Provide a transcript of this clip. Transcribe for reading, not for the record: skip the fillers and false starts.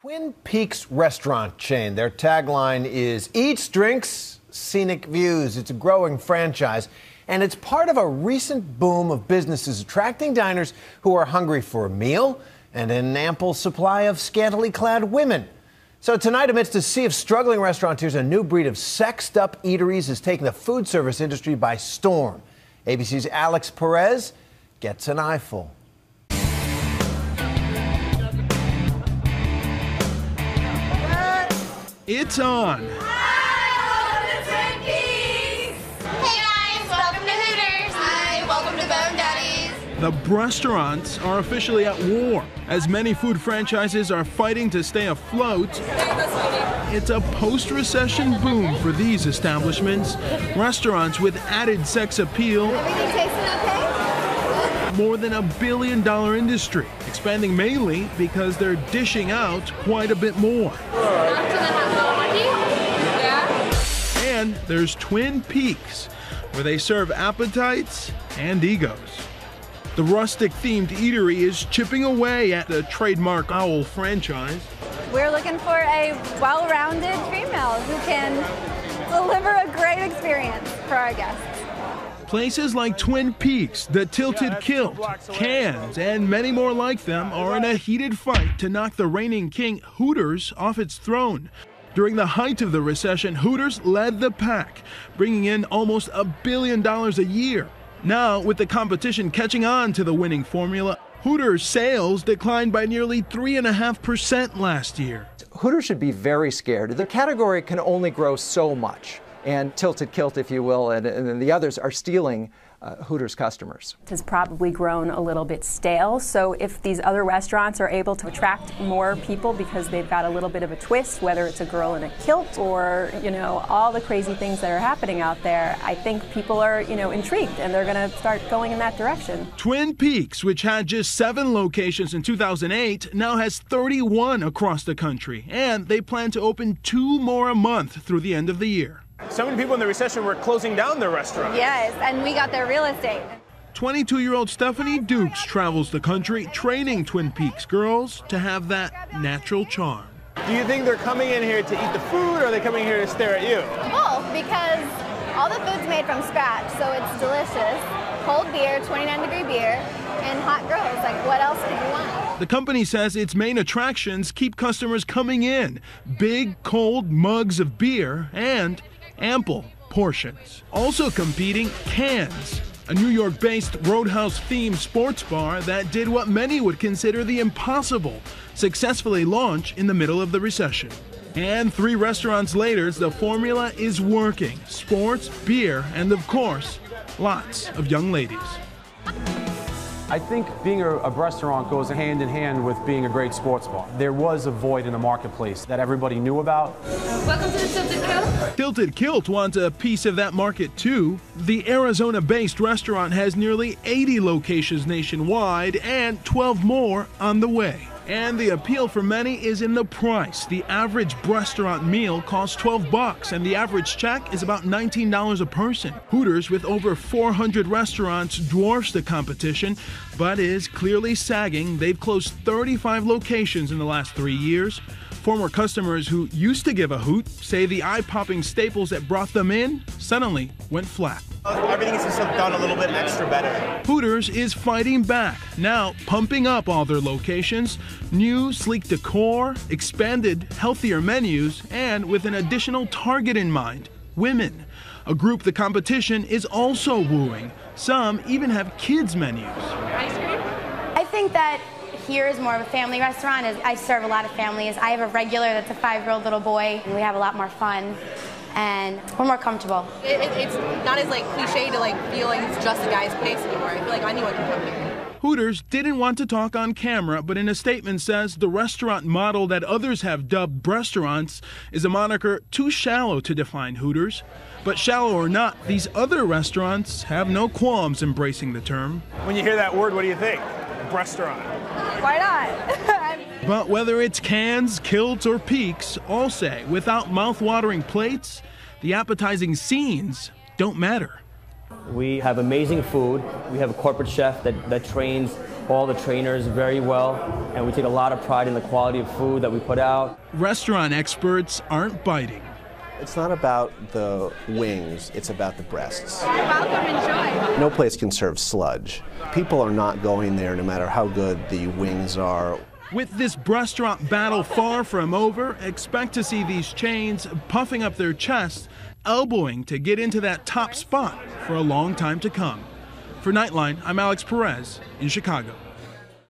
Twin Peaks restaurant chain. Their tagline is Eats, Drinks, Scenic Views. It's a growing franchise, and it's part of a recent boom of businesses attracting diners who are hungry for a meal and an ample supply of scantily clad women. So tonight, amidst a sea of struggling restaurateurs, a new breed of sexed-up eateries is taking the food service industry by storm. ABC's Alex Perez gets an eyeful. It's on. Hi, welcome to Twin Peaks. Hey guys, welcome to Hooters. Hi, welcome to Bone Daddies. The Breastaurants are officially at war, as many food franchises are fighting to stay afloat. It's a post-recession boom for these establishments. Restaurants with added sex appeal. Everything tasting okay? More than $1 billion industry, expanding mainly because they're dishing out quite a bit more. And there's Twin Peaks, where they serve appetites and egos. The rustic-themed eatery is chipping away at the trademark owl franchise. We're looking for a well-rounded female who can deliver a great experience for our guests. Places like Twin Peaks, the Tilted Kilt, Cannes, and many more like them are in a heated fight to knock the reigning king Hooters off its throne. During the height of the recession, Hooters led the pack, bringing in almost $1 billion a year. Now, with the competition catching on to the winning formula, Hooters sales declined by nearly 3.5% last year. Hooters should be very scared. The category can only grow so much, and Tilted Kilt, if you will, and the others are stealing Hooters customers. Has probably grown a little bit stale, so if these other restaurants are able to attract more people because they've got a little bit of a twist, whether it's a girl in a kilt or, all the crazy things that are happening out there, I think people are, intrigued and they're going to start going in that direction. Twin Peaks, which had just 7 locations in 2008, now has 31 across the country, and they plan to open 2 more a month through the end of the year. So many people in the recession were closing down their restaurants. Yes, and we got their real estate. 22-year-old Stephanie Dukes travels the country training Twin Peaks girls to have that natural charm. Do you think they're coming in here to eat the food, or are they coming here to stare at you? Both, because all the food's made from scratch, so it's delicious. Cold beer, 29-degree beer, and hot girls. Like, what else could you want? The company says its main attractions keep customers coming in. Big, cold mugs of beer and ample portions. Also competing, Cannes, a New York-based Roadhouse-themed sports bar that did what many would consider the impossible, successfully launch in the middle of the recession. And 3 restaurants later, the formula is working. Sports, beer, and of course, lots of young ladies. I think being a restaurant goes hand in hand with being a great sports bar. There was a void in the marketplace that everybody knew about. Welcome to the Tilted Kilt. Tilted Kilt wants a piece of that market too. The Arizona-based restaurant has nearly 80 locations nationwide and 12 more on the way. And the appeal for many is in the price. The average Breastaurant meal costs $12, and the average check is about $19 a person. Hooters, with over 400 restaurants, dwarfs the competition, but is clearly sagging. They've closed 35 locations in the last 3 years. Former customers who used to give a hoot say the eye-popping staples that brought them in suddenly went flat. Everything is just done a little bit extra better. Hooters is fighting back, now pumping up all their locations, new sleek decor, expanded, healthier menus, and with an additional target in mind, women, a group the competition is also wooing. Some even have kids menus. I think that here is more of a family restaurant. I serve a lot of families. I have a regular that's a 5-year-old little boy, and we have a lot more fun. And we're more comfortable. It's not as cliche to feel like it's just a guy's place anymore. I feel like anyone can come here. Hooters didn't want to talk on camera, but in a statement says the restaurant model that others have dubbed Breastaurants is a moniker too shallow to define Hooters. But shallow or not, these other restaurants have no qualms embracing the term. When you hear that word, what do you think? Breastaurant. Why not? But whether it's Cannes, Kilts, or Peaks, all say without mouth-watering plates, the appetizing scenes don't matter. We have amazing food. We have a corporate chef that trains all the trainers very well, and we take a lot of pride in the quality of food that we put out. Restaurant experts aren't biting. It's not about the wings, it's about the breasts. You're welcome, enjoy. No place can serve sludge. People are not going there no matter how good the wings are. With this Breastaurant battle far from over, expect to see these chains puffing up their chests, elbowing to get into that top spot for a long time to come. For Nightline, I'm Alex Perez in Chicago.